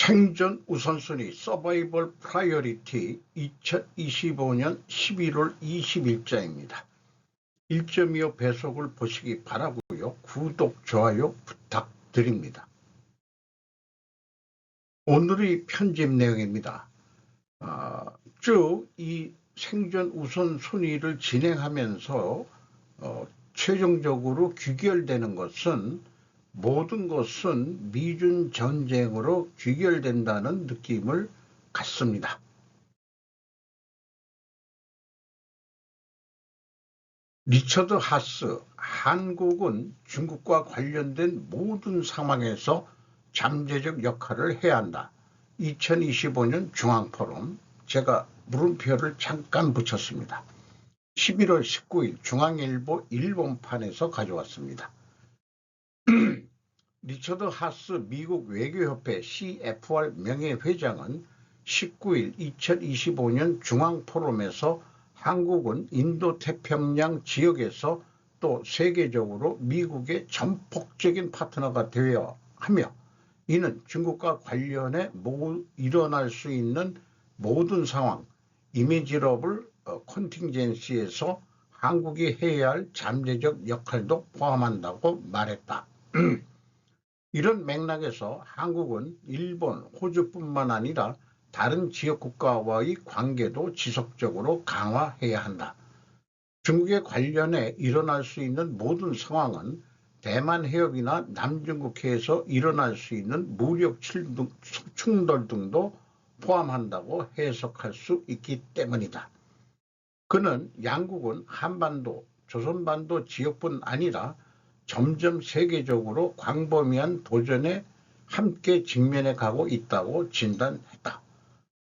생존 우선순위 서바이벌 프라이어리티 2025년 11월 20일자입니다. 1.25 배속을 보시기 바라고요. 구독, 좋아요 부탁드립니다. 오늘의 편집 내용입니다. 쭉 이 생존 우선순위를 진행하면서 최종적으로 귀결되는 것은 모든 것은 미중 전쟁으로 귀결된다는 느낌을 갖습니다. 리처드 하스, 한국은 중국과 관련된 모든 상황에서 잠재적 역할을 해야 한다. 2025년 중앙포럼, 제가 물음표를 잠깐 붙였습니다. 11월 19일 중앙일보 일본판에서 가져왔습니다. 리처드 하스 미국 외교협회 CFR 명예회장은 19일 2025년 중앙포럼에서 한국은 인도태평양 지역에서 또 세계적으로 미국의 전폭적인 파트너가 되어야 하며 이는 중국과 관련해 일어날 수 있는 모든 상황, 이미지러블 컨팅젠시에서 한국이 해야 할 잠재적 역할도 포함한다고 말했다. 이런 맥락에서 한국은 일본, 호주뿐만 아니라 다른 지역 국가와의 관계도 지속적으로 강화해야 한다. 중국에 관련해 일어날 수 있는 모든 상황은 대만 해협이나 남중국해에서 일어날 수 있는 무력 충돌 등도 포함한다고 해석할 수 있기 때문이다. 그는 양국은 한반도, 조선반도 지역뿐 아니라 점점 세계적으로 광범위한 도전에 함께 직면해 가고 있다고 진단했다.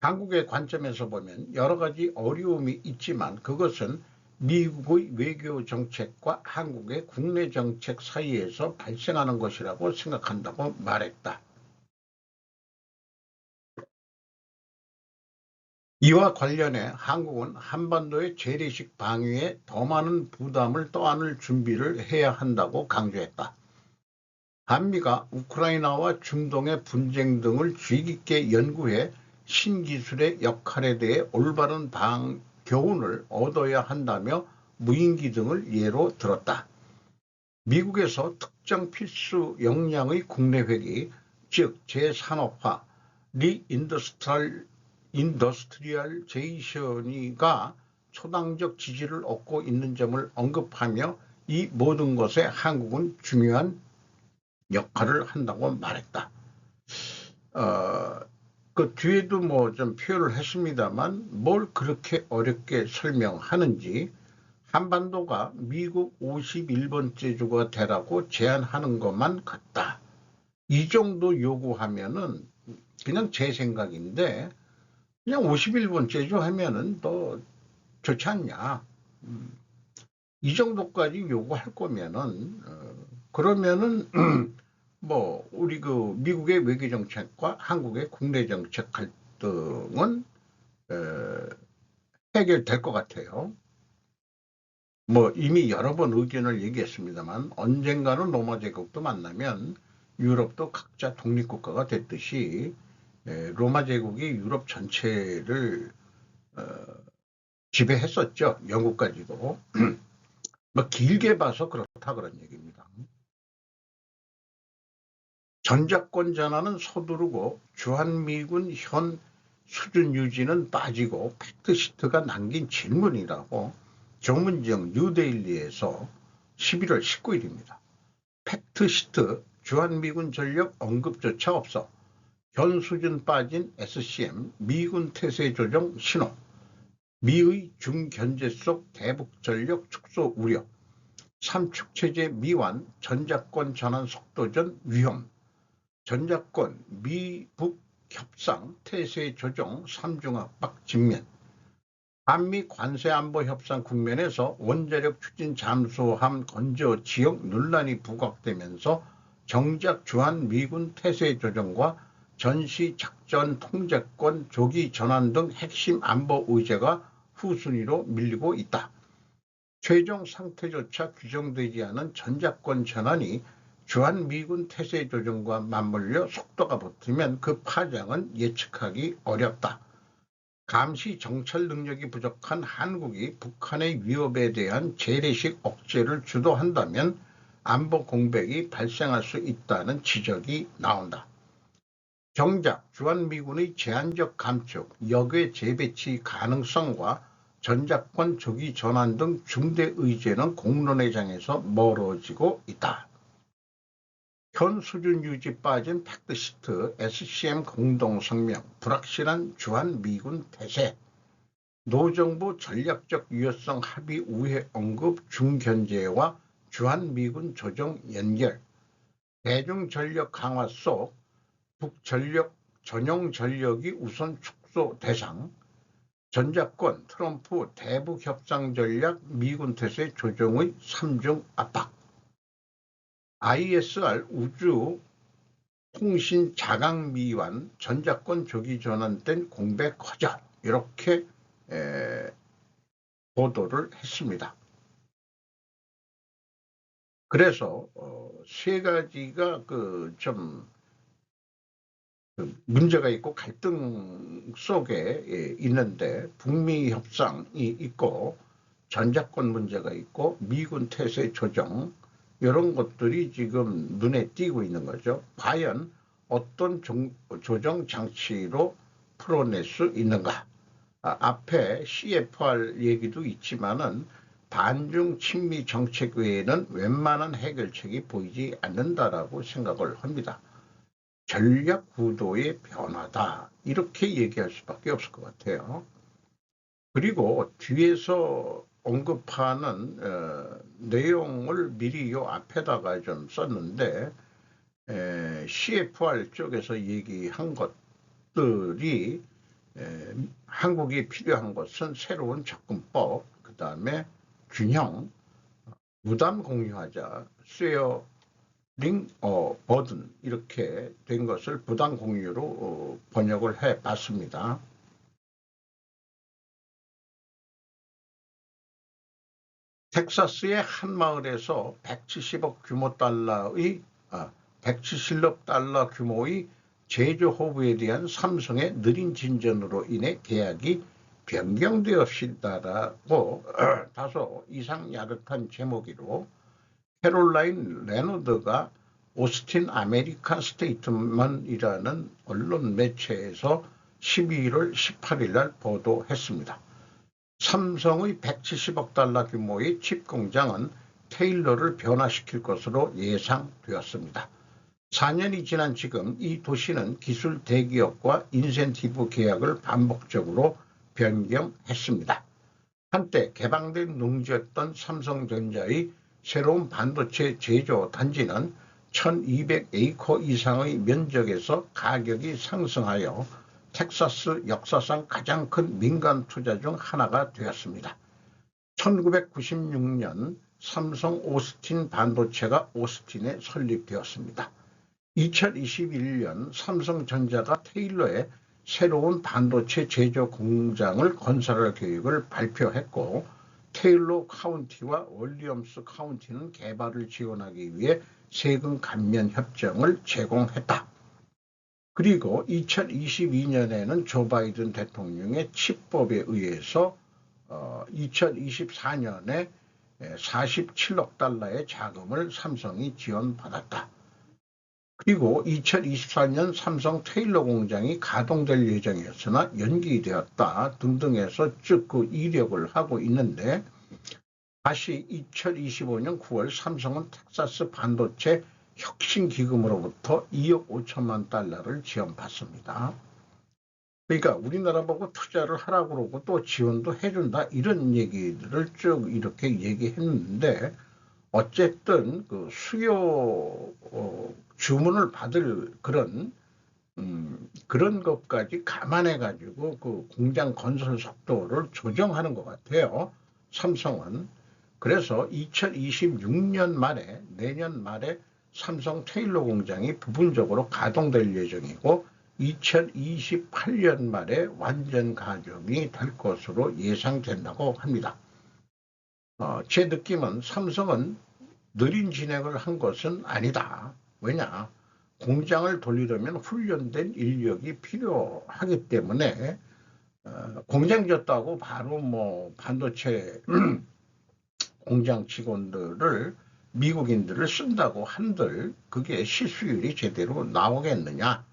한국의 관점에서 보면 여러 가지 어려움이 있지만 그것은 미국의 외교 정책과 한국의 국내 정책 사이에서 발생하는 것이라고 생각한다고 말했다. 이와 관련해 한국은 한반도의 재래식 방위에 더 많은 부담을 떠안을 준비를 해야 한다고 강조했다. 한미가 우크라이나와 중동의 분쟁 등을 주의 깊게 연구해 신기술의 역할에 대해 올바른 교훈을 얻어야 한다며 무인기 등을 예로 들었다. 미국에서 특정 필수 역량의 국내 회귀, 즉 재산업화, 리인더스트리얼제이션이가 초당적 지지를 얻고 있는 점을 언급하며 이 모든 것에 한국은 중요한 역할을 한다고 말했다. 그 뒤에도 뭐 좀 표현을 했습니다만 뭘 그렇게 어렵게 설명하는지 한반도가 미국 51번째 주가 되라고 제안하는 것만 같다. 이 정도 요구하면은 그냥 제 생각인데 그냥 51번째 주 하면은 더 좋지 않냐. 이 정도까지 요구할 거면은 그러면은 뭐 우리 그 미국의 외교 정책과 한국의 국내 정책 갈등은 해결될 것 같아요. 뭐 이미 여러 번 의견을 얘기했습니다만 언젠가는 로마 제국도 만나면 유럽도 각자 독립국가가 됐듯이 로마 제국이 유럽 전체를 지배했었죠. 영국까지도. 뭐 길게 봐서 그렇다 그런 얘기입니다. 전작권 전환은 서두르고 주한미군 현 수준 유지는 빠지고 팩트시트가 남긴 질문이라고 정문정 뉴데일리에서 11월 19일입니다. 팩트시트 주한미군 전력 언급조차 없어 현 수준 빠진 SCM 미군 태세 조정 신호 미의 중견제 속 대북 전력 축소 우려 삼축체제 미완 전작권 전환 속도전 위험 전작권 미북 협상 태세 조정 3중 압박 직면 한미 관세안보 협상 국면에서 원자력 추진 잠수함 건조 지역 논란이 부각되면서 정작 주한미군 태세 조정과 전시작전 통제권 조기 전환 등 핵심 안보 의제가 후순위로 밀리고 있다. 최종 상태조차 규정되지 않은 전작권 전환이 주한미군 태세 조정과 맞물려 속도가 붙으면 그 파장은 예측하기 어렵다. 감시 정찰 능력이 부족한 한국이 북한의 위협에 대한 재래식 억제를 주도한다면 안보 공백이 발생할 수 있다는 지적이 나온다. 정작 주한미군의 제한적 감축, 역외 재배치 가능성과 전작권 조기 전환 등 중대 의제는 공론의 장에서 멀어지고 있다. 현 수준 유지 빠진 팩트시트 SCM 공동성명, 불확실한 주한미군 태세, 노정부 전략적 유효성 합의 우회 언급 중견제와 주한미군 조정 연결, 대중전력 강화 속 북전력 전용 전력이 우선 축소 대상, 전작권 트럼프 대북 협상 전략 미군 태세 조정의 3중 압박, ISR 우주 통신 자강 미완 전작권 조기 전환된 공백 거절 이렇게 보도를 했습니다. 그래서 세 가지가 좀 문제가 있고 갈등 속에 있는데 북미 협상이 있고 전작권 문제가 있고 미군 태세 조정 이런 것들이 지금 눈에 띄고 있는 거죠. 과연 어떤 조정 장치로 풀어낼 수 있는가. 앞에 CFR 얘기도 있지만은 반중 친미 정책 외에는 웬만한 해결책이 보이지 않는다라고 생각을 합니다. 전략 구도의 변화다 이렇게 얘기할 수밖에 없을 것 같아요. 그리고 뒤에서 언급하는 내용을 미리 요 앞에다가 좀 썼는데 CFR 쪽에서 얘기한 것들이 한국이 필요한 것은 새로운 접근법, 그 다음에 균형, 부담 공유하자, 쉐어링 버든 이렇게 된 것을 부담 공유로 번역을 해봤습니다. 텍사스의 한 마을에서 170억 규모 달러의 170억 달러 규모의 제조 허브에 대한 삼성의 느린 진전으로 인해 계약이 변경되었다라고 다소 이상야릇한 제목으로 캐롤라인 레너드가 오스틴 아메리칸 스테이트먼이라는 언론 매체에서 12월 18일 날 보도했습니다. 삼성의 170억 달러 규모의 칩 공장은 테일러를 변화시킬 것으로 예상되었습니다. 4년이 지난 지금 이 도시는 기술 대기업과 인센티브 계약을 반복적으로 변경했습니다. 한때 개방된 농지였던 삼성전자의 새로운 반도체 제조 단지는 1200에이커 이상의 면적에서 가격이 상승하여 텍사스 역사상 가장 큰 민간 투자 중 하나가 되었습니다. 1996년 삼성 오스틴 반도체가 오스틴에 설립되었습니다. 2021년 삼성전자가 테일러에 새로운 반도체 제조 공장을 건설할 계획을 발표했고 테일러 카운티와 월리엄스 카운티는 개발을 지원하기 위해 세금 감면 협정을 제공했다. 그리고 2022년에는 조 바이든 대통령의 칩법에 의해서 2024년에 47억 달러의 자금을 삼성이 지원받았다. 그리고 2024년 삼성 테일러 공장이 가동될 예정이었으나 연기되었다 등등해서 쭉 그 이력을 하고 있는데 다시 2025년 9월 삼성은 텍사스 반도체 혁신기금으로부터 2억 5천만 달러를 지원받습니다. 그러니까 우리나라 보고 투자를 하라고 그러고 또 지원도 해준다 이런 얘기들을 쭉 이렇게 얘기했는데 어쨌든 그 수요 주문을 받을 그런 것까지 감안해 가지고 그 공장 건설 속도를 조정하는 것 같아요. 삼성은. 그래서 2026년 말에 내년 말에 삼성 테일러 공장이 부분적으로 가동될 예정이고 2028년 말에 완전 가동이 될 것으로 예상된다고 합니다. 제 느낌은 삼성은 느린 진행을 한 것은 아니다. 왜냐? 공장을 돌리려면 훈련된 인력이 필요하기 때문에 공장 졌다고 바로 뭐 반도체 공장 직원들을 미국인들을 쓴다고 한들 그게 실수율이 제대로 나오겠느냐,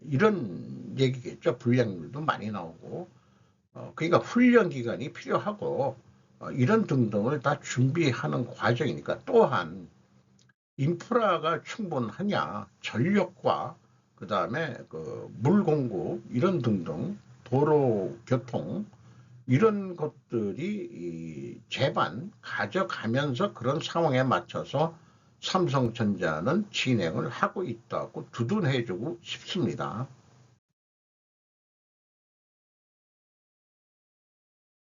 이런 얘기겠죠. 불량률도 많이 나오고, 그러니까 훈련 기간이 필요하고, 이런 등등을 다 준비하는 과정이니까. 또한 인프라가 충분하냐, 전력과 그 다음에 그 물 공급 이런 등등, 도로 교통 이런 것들이 제반 가져가면서 그런 상황에 맞춰서 삼성전자는 진행을 하고 있다고 두둔해주고 싶습니다.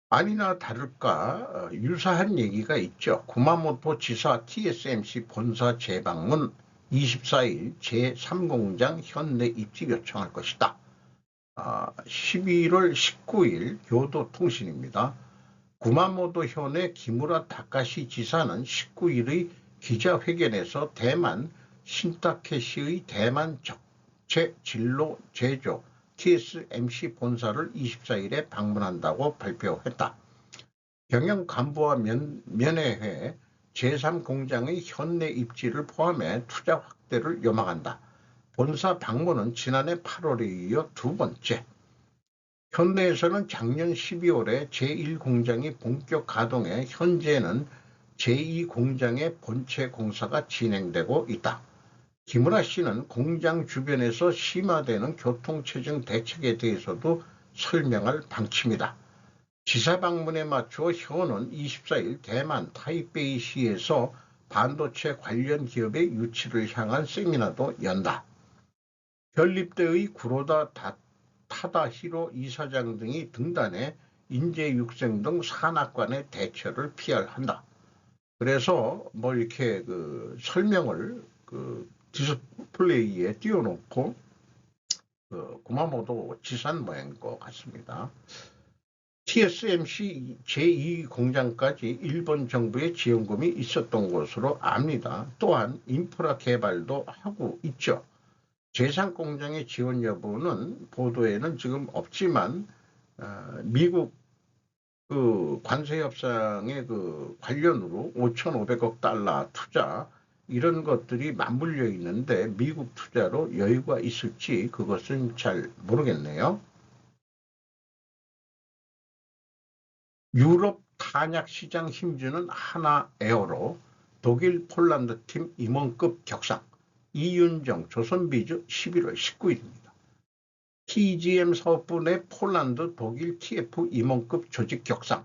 아니나 다를까 유사한 얘기가 있죠. 구마모토 지사 TSMC 본사 재방문 24일 제3공장 현내 입지 요청할 것이다. 11월 19일 교도통신입니다. 구마모토 현의 기무라 다카시 지사는 19일의 기자회견에서 대만 신타케시의 대만 적체 진로 제조 TSMC 본사를 24일에 방문한다고 발표했다. 경영 간부와 면회해 제3공장의 현내 입지를 포함해 투자 확대를 요망한다. 본사 방문은 지난해 8월에 이어 두 번째. 현내에서는 작년 12월에 제1공장이 본격 가동해 현재는 제2공장의 본체 공사가 진행되고 있다. 김우라 씨는 공장 주변에서 심화되는 교통체증 대책에 대해서도 설명할 방침이다. 지사 방문에 맞춰 현은 24일 대만 타이베이시에서 반도체 관련 기업의 유치를 향한 세미나도 연다. 결립대의 구로다 타다히로 이사장 등이 등단해 인재육생 등 산악관의 대처를 피할한다. 그래서 뭐 이렇게 그 설명을 그 디스플레이에 띄워놓고 구마모토 지산 모양인 것 같습니다. TSMC 제2공장까지 일본 정부의 지원금이 있었던 것으로 압니다. 또한 인프라 개발도 하고 있죠. 제3공장의 지원 여부는 보도에는 지금 없지만 미국 그 관세 협상의 그 관련으로 5,500억 달러 투자 이런 것들이 맞물려 있는데 미국 투자로 여유가 있을지 그것은 잘 모르겠네요. 유럽 탄약 시장 힘주는 하나에어로 독일 폴란드 팀 임원급 격상. 이윤정 조선비즈 11월 19일입니다. TGM 사업부 내 폴란드 독일 TF 임원급 조직 격상.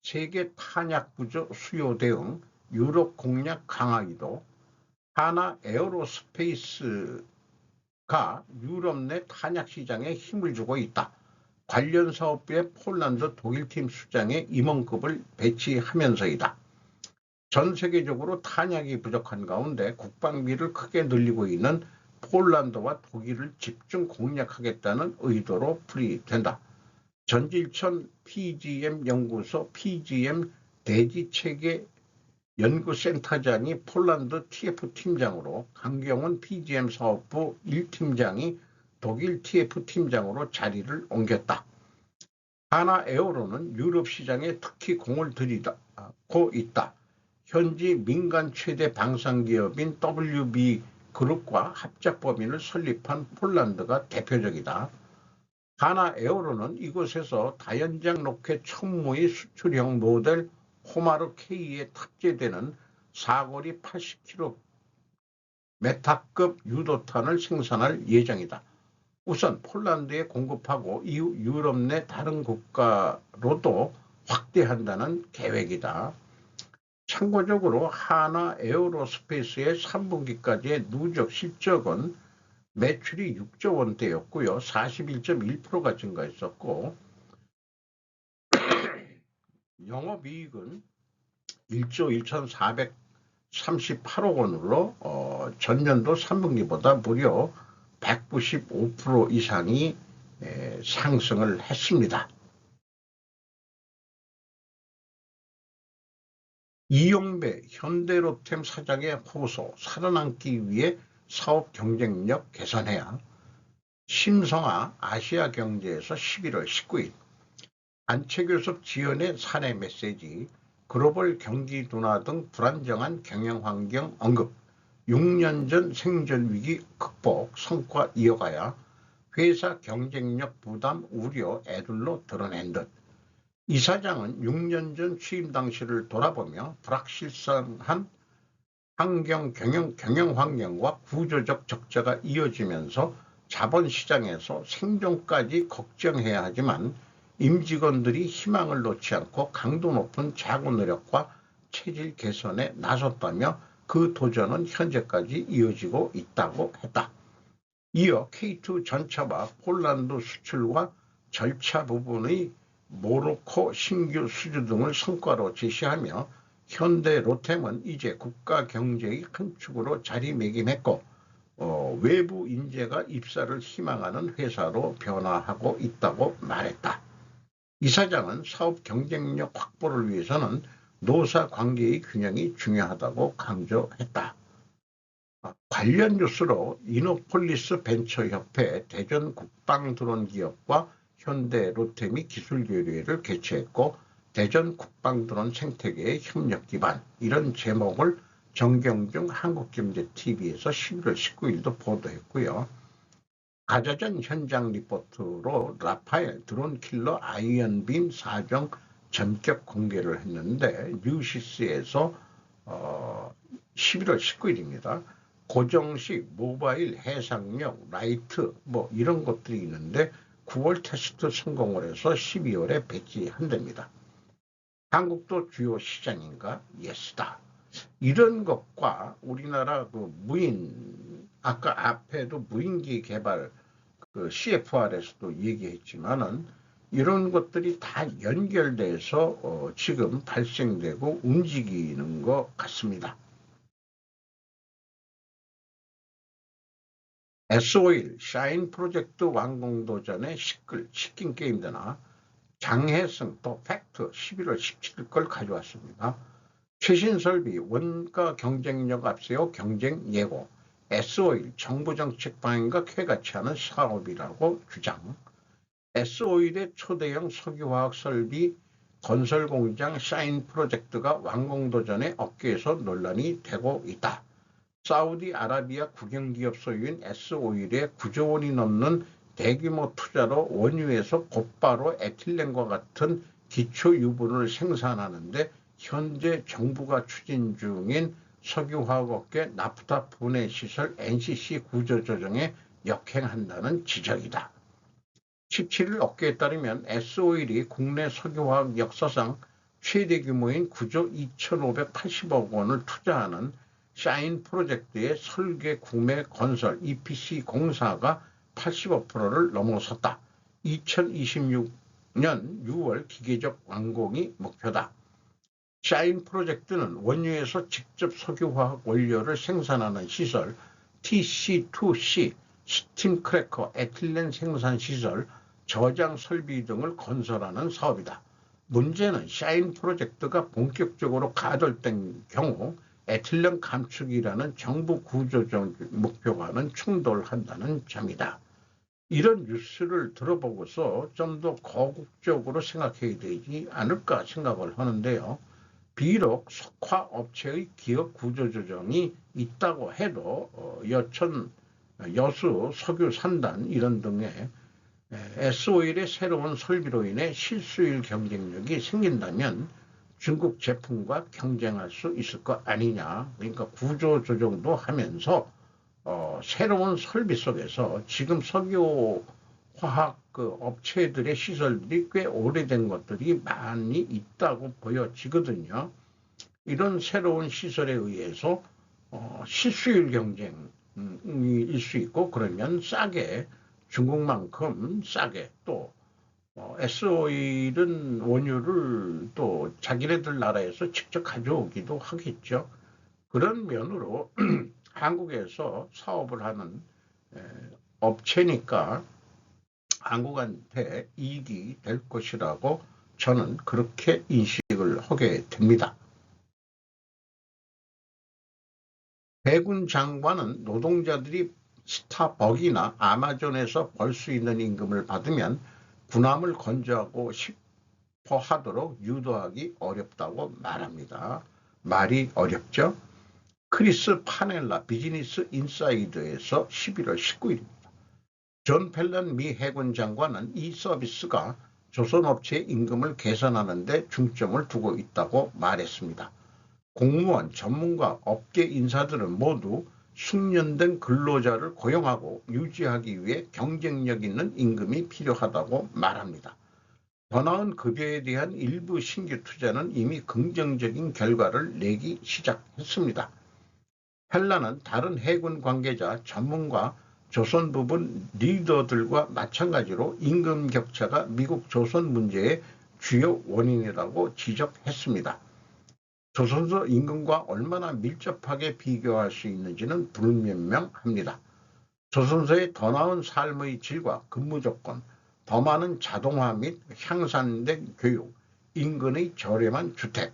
세계 탄약 구조 수요 대응 유럽 공략 강화기도. 하나 에어로스페이스가 유럽 내 탄약 시장에 힘을 주고 있다. 관련 사업부에 폴란드 독일팀 수장의 임원급을 배치하면서이다. 전 세계적으로 탄약이 부족한 가운데 국방비를 크게 늘리고 있는 폴란드와 독일을 집중 공략하겠다는 의도로 풀이된다. 전질천 PGM 연구소 PGM 대지체계 연구센터장이 폴란드 TF 팀장으로, 강경훈 PGM 사업부 1팀장이 독일 TF 팀장으로 자리를 옮겼다. 하나에어로는 유럽 시장에 특히 공을 들이고 있다. 현지 민간 최대 방산기업인 WB 그룹과 합작법인을 설립한 폴란드가 대표적이다. 하나에어로는 이곳에서 다연장 로켓 천무의 수출형 모델 호마르 K에 탑재되는 사거리 80km 메타급 유도탄을 생산할 예정이다. 우선 폴란드에 공급하고 이후 유럽 내 다른 국가로도 확대한다는 계획이다. 참고적으로 하나 에어로스페이스의 3분기까지의 누적 실적은 매출이 6조 원대였고요. 41.1%가 증가했었고 영업이익은 1조 1,438억 원으로 전년도 3분기보다 무려 195% 이상이 상승을 했습니다. 이용배 현대로템 사장의 호소, 살아남기 위해 사업 경쟁력 개선해야. 심성아 아시아경제에서 11월 19일 안채교섭 지연의 사내 메시지, 글로벌 경기 둔화 등 불안정한 경영환경 언급, 6년 전 생존위기 극복 성과 이어가야 회사 경쟁력 부담 우려 애둘러 드러낸 듯. 이사장은 6년 전 취임 당시를 돌아보며 불확실한 경영 환경과 구조적 적자가 이어지면서 자본시장에서 생존까지 걱정해야 하지만 임직원들이 희망을 놓지 않고 강도 높은 자구 노력과 체질 개선에 나섰다며 그 도전은 현재까지 이어지고 있다고 했다. 이어 K2 전차와 폴란드 수출과 절차 부분의 모로코 신규 수주 등을 성과로 제시하며 현대 로템은 이제 국가 경제의 큰 축으로 자리매김했고 외부 인재가 입사를 희망하는 회사로 변화하고 있다고 말했다. 이사장은 사업 경쟁력 확보를 위해서는 노사 관계의 균형이 중요하다고 강조했다. 관련 뉴스로 이노폴리스 벤처협회 대전 국방드론기업과 현대 로템이 기술교류회를 개최했고 대전 국방드론 생태계의 협력 기반, 이런 제목을 정경중 한국경제TV에서 11월 19일도 보도했고요. 가자전 현장 리포트로 라파엘 드론킬러 아이언빔 4종 전격 공개를 했는데 뉴시스에서 11월 19일입니다. 고정식 모바일 해상력 라이트 이런 것들이 있는데 9월 테스트 성공을 해서 12월에 배치한답니다. 한국도 주요 시장인가? 예스다. 이런 것과 우리나라 그 무인, 아까 앞에도 무인기 개발 그 CFR에서도 얘기했지만은 이런 것들이 다 연결돼서 지금 발생되고 움직이는 것 같습니다. S5일 샤인 프로젝트 완공도 전에 시킨 게임드나 장혜승 또 팩트 11월 17일 걸 가져왔습니다. 최신 설비 원가 경쟁력 앞세워 경쟁 예고, S5일 정부 정책 방향과 쾌같이 하는 사업이라고 주장. S5일의 초대형 석유화학 설비 건설 공장 샤인 프로젝트가 완공도 전에 업계에서 논란이 되고 있다. 사우디아라비아 국영기업 소유인 S5일의 9조 원이 넘는 대규모 투자로 원유에서 곧바로 에틸렌과 같은 기초 유분을 생산하는데 현재 정부가 추진 중인 석유화학업계 나프타 분해시설 NCC 구조조정에 역행한다는 지적이다. 17일 업계에 따르면 S5일이 국내 석유화학 역사상 최대 규모인 9조 2,580억 원을 투자하는 샤인 프로젝트의 설계, 구매, 건설, EPC 공사가 85%를 넘어섰다. 2026년 6월 기계적 완공이 목표다. 샤인 프로젝트는 원유에서 직접 석유화학 원료를 생산하는 시설, TC2C, 스팀 크래커, 에틸렌 생산 시설, 저장 설비 등을 건설하는 사업이다. 문제는 샤인 프로젝트가 본격적으로 가동된 경우 에틸렌 감축이라는 정부 구조적 목표와는 충돌한다는 점이다. 이런 뉴스를 들어보고서 좀 더 거국적으로 생각해야 되지 않을까 생각을 하는데요. 비록 석화업체의 기업 구조조정이 있다고 해도 여수 석유 산단 이런 등의 S5일의 새로운 설비로 인해 실수율 경쟁력이 생긴다면 중국 제품과 경쟁할 수 있을 것 아니냐. 그러니까 구조조정도 하면서 새로운 설비 속에서 지금 석유화학 그 업체들의 시설들이 꽤 오래된 것들이 많이 있다고 보여지거든요. 이런 새로운 시설에 의해서 실수율 경쟁일 수 있고 그러면 싸게 중국만큼 싸게 또 S5일은 원유를 또 자기네들 나라에서 직접 가져오기도 하겠죠. 그런 면으로 한국에서 사업을 하는 업체니까 한국한테 이익이 될 것이라고 저는 그렇게 인식을 하게 됩니다. 해군 장관은 노동자들이 스타벅이나 아마존에서 벌 수 있는 임금을 받으면 군함을 건조하고 싶어 하도록 유도하기 어렵다고 말합니다. 말이 어렵죠? 크리스 파넬라 비즈니스 인사이드에서 11월 19일입니다. 존 펠런 미 해군 장관은 이 서비스가 조선업체의 임금을 개선하는 데 중점을 두고 있다고 말했습니다. 공무원, 전문가, 업계 인사들은 모두 숙련된 근로자를 고용하고 유지하기 위해 경쟁력 있는 임금이 필요하다고 말합니다. 더 나은 급여에 대한 일부 신규 투자는 이미 긍정적인 결과를 내기 시작했습니다. 펠라는 다른 해군 관계자, 전문가, 조선 부분 리더들과 마찬가지로 임금 격차가 미국 조선 문제의 주요 원인이라고 지적했습니다. 조선소 임금과 얼마나 밀접하게 비교할 수 있는지는 불분명합니다. 조선소의 더 나은 삶의 질과 근무 조건, 더 많은 자동화 및 향상된 교육, 인근의 저렴한 주택,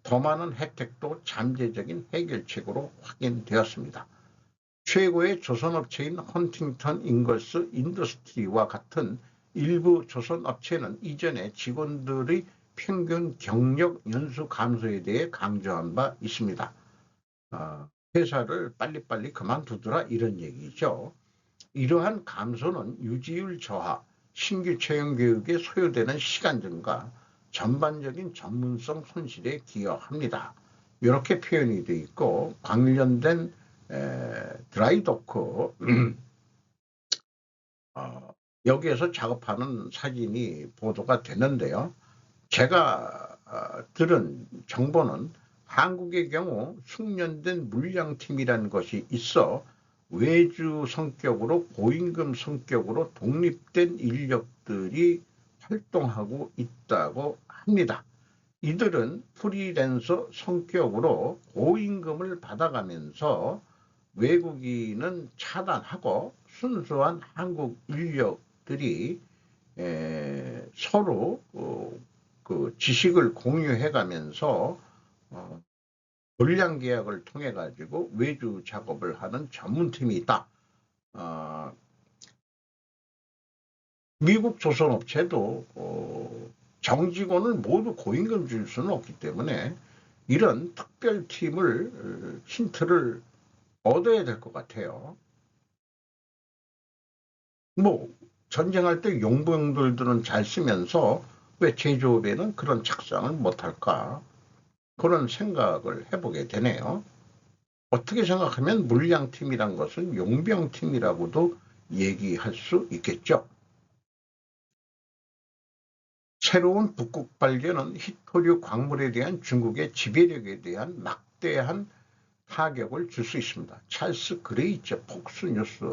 더 많은 혜택도 잠재적인 해결책으로 확인되었습니다. 최고의 조선업체인 헌팅턴 잉걸스 인더스트리와 같은 일부 조선업체는 이전에 직원들의 평균 경력 연수 감소에 대해 강조한 바 있습니다. 회사를 빨리빨리 그만두더라 이런 얘기죠. 이러한 감소는 유지율 저하, 신규 채용 교육에 소요되는 시간 증가, 전반적인 전문성 손실에 기여합니다. 이렇게 표현이 되어 있고 관련된 드라이도크 여기에서 작업하는 사진이 보도가 되는데요. 제가 들은 정보는 한국의 경우 숙련된 물량팀이라는 것이 있어 외주 성격으로 고임금 성격으로 독립된 인력들이 활동하고 있다고 합니다. 이들은 프리랜서 성격으로 고임금을 받아가면서 외국인은 차단하고 순수한 한국 인력들이 서로 그 지식을 공유해가면서 물량 계약을 통해 가지고 외주 작업을 하는 전문팀이 있다. 미국 조선업체도 정직원을 모두 고임금 줄 수는 없기 때문에 이런 특별팀을 힌트를 얻어야 될 것 같아요. 뭐 전쟁할 때 용병들은 잘 쓰면서 왜 제조업에는 그런 착상을 못할까? 그런 생각을 해보게 되네요. 어떻게 생각하면 물량팀이란 것은 용병팀이라고도 얘기할 수 있겠죠. 새로운 북극 발견은 히토류 광물에 대한 중국의 지배력에 대한 막대한 타격을 줄 수 있습니다. 찰스 그레이처 폭스뉴스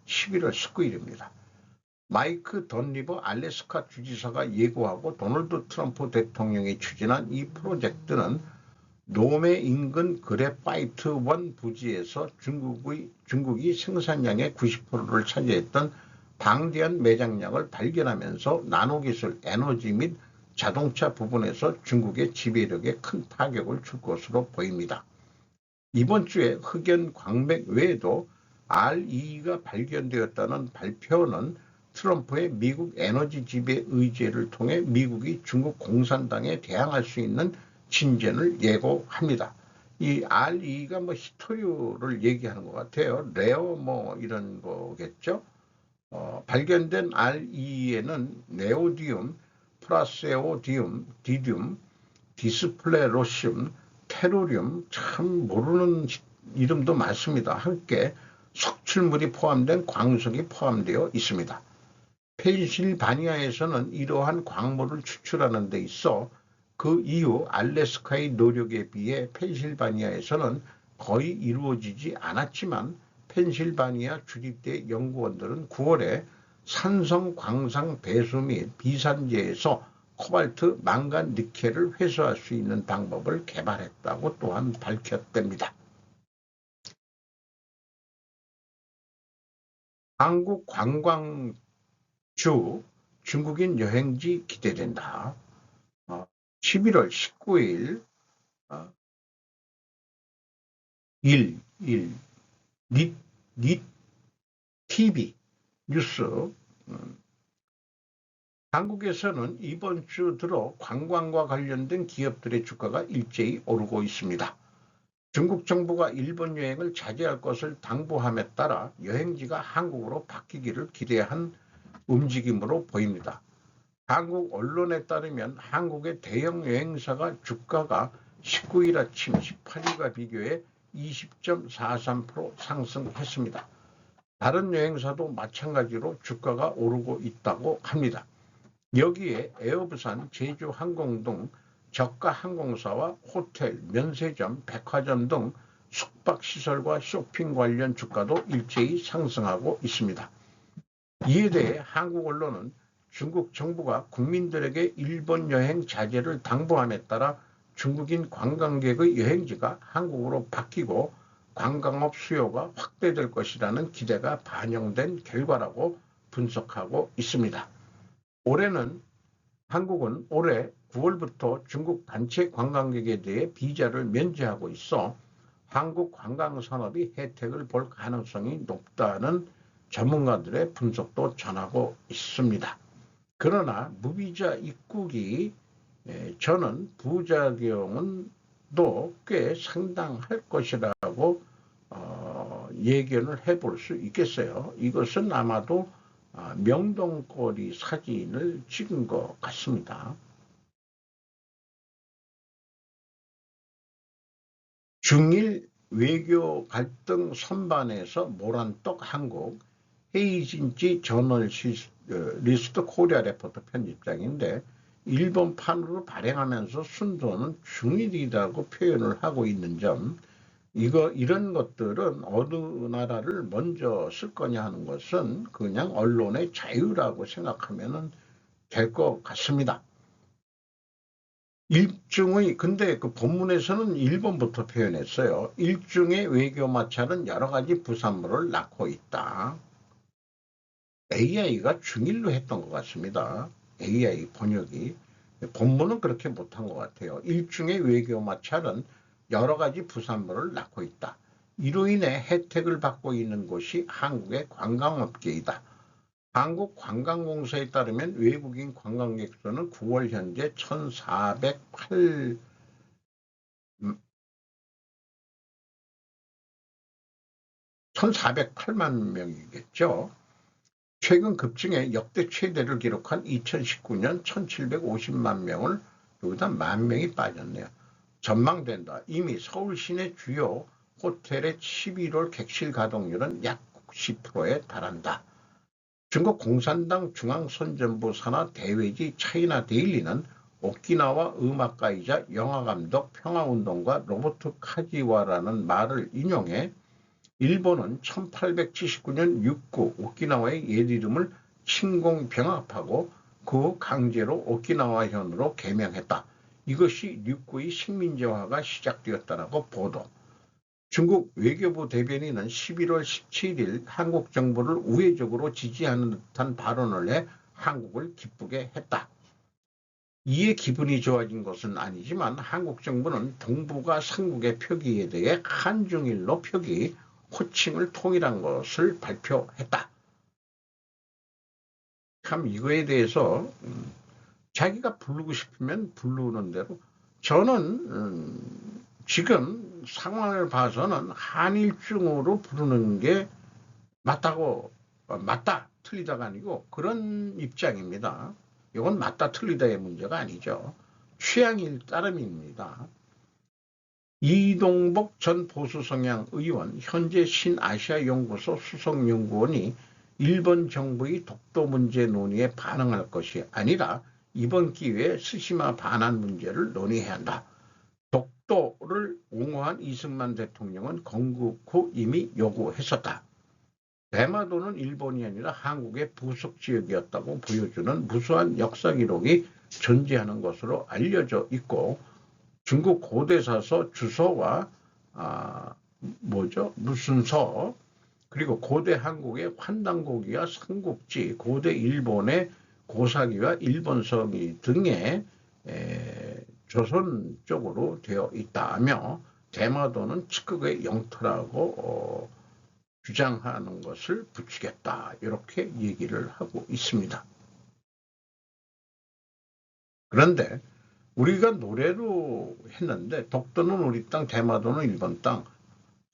11월 19일입니다. 마이크 던리버 알래스카 주지사가 예고하고 도널드 트럼프 대통령이 추진한 이 프로젝트는 노메 인근 그래파이트 원 부지에서 중국이 생산량의 90%를 차지했던 방대한 매장량을 발견하면서 나노기술, 에너지 및 자동차 부분에서 중국의 지배력에 큰 타격을 줄 것으로 보입니다. 이번 주에 흑연 광맥 외에도 R2가 발견되었다는 발표는 트럼프의 미국 에너지 지배 의제를 통해 미국이 중국 공산당에 대항할 수 있는 진전을 예고합니다. 이 R2가 뭐 히토류를 얘기하는 것 같아요. 레어 뭐 이런 거겠죠. 발견된 R2에는 네오디움, 프라세오디움, 디듐, 디스플레로슘, 테루륨, 참 모르는 이름도 많습니다. 함께 석출물이 포함된 광석이 포함되어 있습니다. 펜실바니아에서는 이러한 광물을 추출하는 데 있어 그 이후 알래스카의 노력에 비해 펜실바니아에서는 거의 이루어지지 않았지만 펜실바니아 주립대 연구원들은 9월에 산성 광산 배수 및 비산재에서 코발트, 망간, 니켈을 회수할 수 있는 방법을 개발했다고 또한 밝혔답니다. 한국 관광주 중국인 여행지 기대된다. 11월 19일 일 닛 TV 뉴스. 한국에서는 이번 주 들어 관광과 관련된 기업들의 주가가 일제히 오르고 있습니다. 중국 정부가 일본 여행을 자제할 것을 당부함에 따라 여행지가 한국으로 바뀌기를 기대한 움직임으로 보입니다. 한국 언론에 따르면 한국의 대형 여행사가 주가가 19일 아침 18일과 비교해 20.43% 상승했습니다. 다른 여행사도 마찬가지로 주가가 오르고 있다고 합니다. 여기에 에어부산, 제주항공 등 저가 항공사와 호텔, 면세점, 백화점 등 숙박시설과 쇼핑 관련 주가도 일제히 상승하고 있습니다. 이에 대해 한국 언론은 중국 정부가 국민들에게 일본 여행 자제를 당부함에 따라 중국인 관광객의 여행지가 한국으로 바뀌고 관광업 수요가 확대될 것이라는 기대가 반영된 결과라고 분석하고 있습니다. 한국은 올해 9월부터 중국 단체 관광객에 대해 비자를 면제하고 있어 한국 관광산업이 혜택을 볼 가능성이 높다는 전문가들의 분석도 전하고 있습니다. 그러나 무비자 입국이 저는 부작용은 꽤 상당할 것이라고 예견을 해볼 수 있겠어요. 이것은 아마도 명동거리 사진을 찍은 것 같습니다. 중일 외교 갈등 선반에서 모란떡 한국, 헤이진지 저널리스트 코리아 레포터 편집장인데 일본판으로 발행하면서 순도는 중일이라고 표현을 하고 있는 점, 이런 것들은 어느 나라를 먼저 쓸 거냐 하는 것은 그냥 언론의 자유라고 생각하면 될 것 같습니다. 근데 그 본문에서는 일본부터 표현했어요. 일종의 외교 마찰은 여러 가지 부산물을 낳고 있다. AI가 중일로 했던 것 같습니다. AI 번역이. 본문은 그렇게 못한 것 같아요. 일종의 외교 마찰은 여러 가지 부산물을 낳고 있다. 이로 인해 혜택을 받고 있는 곳이 한국의 관광업계이다. 한국관광공사에 따르면 외국인 관광객 수는 9월 현재 1,408만 명이겠죠. 최근 급증해 역대 최대를 기록한 2019년 1,750만 명을 여기다 10,000명이 빠졌네요. 전망된다. 이미 서울 시내 주요 호텔의 11월 객실 가동률은 약 90%에 달한다. 중국 공산당 중앙선전부 산하 대외지 차이나 데일리는 오키나와 음악가이자 영화감독 평화운동가 로버트 카지와라는 말을 인용해 일본은 1879년 육구 오키나와의 옛 이름을 침공병합하고 그 강제로 오키나와현으로 개명했다. 이것이 육구의 식민지화가 시작되었다라고 보도. 중국 외교부 대변인은 11월 17일 한국 정부를 우회적으로 지지하는 듯한 발언을 해 한국을 기쁘게 했다. 이에 기분이 좋아진 것은 아니지만 한국 정부는 동북아 삼국의 표기에 대해 한중일로 표기, 호칭을 통일한 것을 발표했다. 참 이거에 대해서 자기가 부르고 싶으면 부르는 대로 저는 지금 상황을 봐서는 한일중으로 부르는 게 맞다, 틀리다가 아니고 그런 입장입니다. 이건 맞다, 틀리다의 문제가 아니죠. 취향일 따름입니다. 이동복 전 보수성향 의원, 현재 신아시아연구소 수석연구원이 일본 정부의 독도 문제 논의에 반응할 것이 아니라 이번 기회에 스시마 반환 문제를 논의해야 한다. 독도를 옹호한 이승만 대통령은 건국 후 이미 요구했었다. 대마도는 일본이 아니라 한국의 부속 지역이었다고 보여주는 무수한 역사 기록이 존재하는 것으로 알려져 있고 중국 고대사서 주서와 무슨 서, 그리고 고대 한국의 환단고기와 삼국지, 고대 일본의 고사기와 일본서기 등의 조선 쪽으로 되어 있다며 대마도는 측극의 영토라고 주장하는 것을 붙이겠다 이렇게 얘기를 하고 있습니다. 그런데 우리가 노래로 했는데 독도는 우리 땅, 대마도는 일본 땅,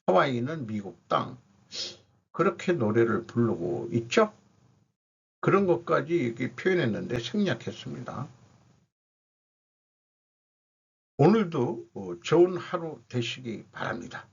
하와이는 미국 땅 그렇게 노래를 부르고 있죠. 그런 것까지 이렇게 표현했는데 생략했습니다. 오늘도 좋은 하루 되시기 바랍니다.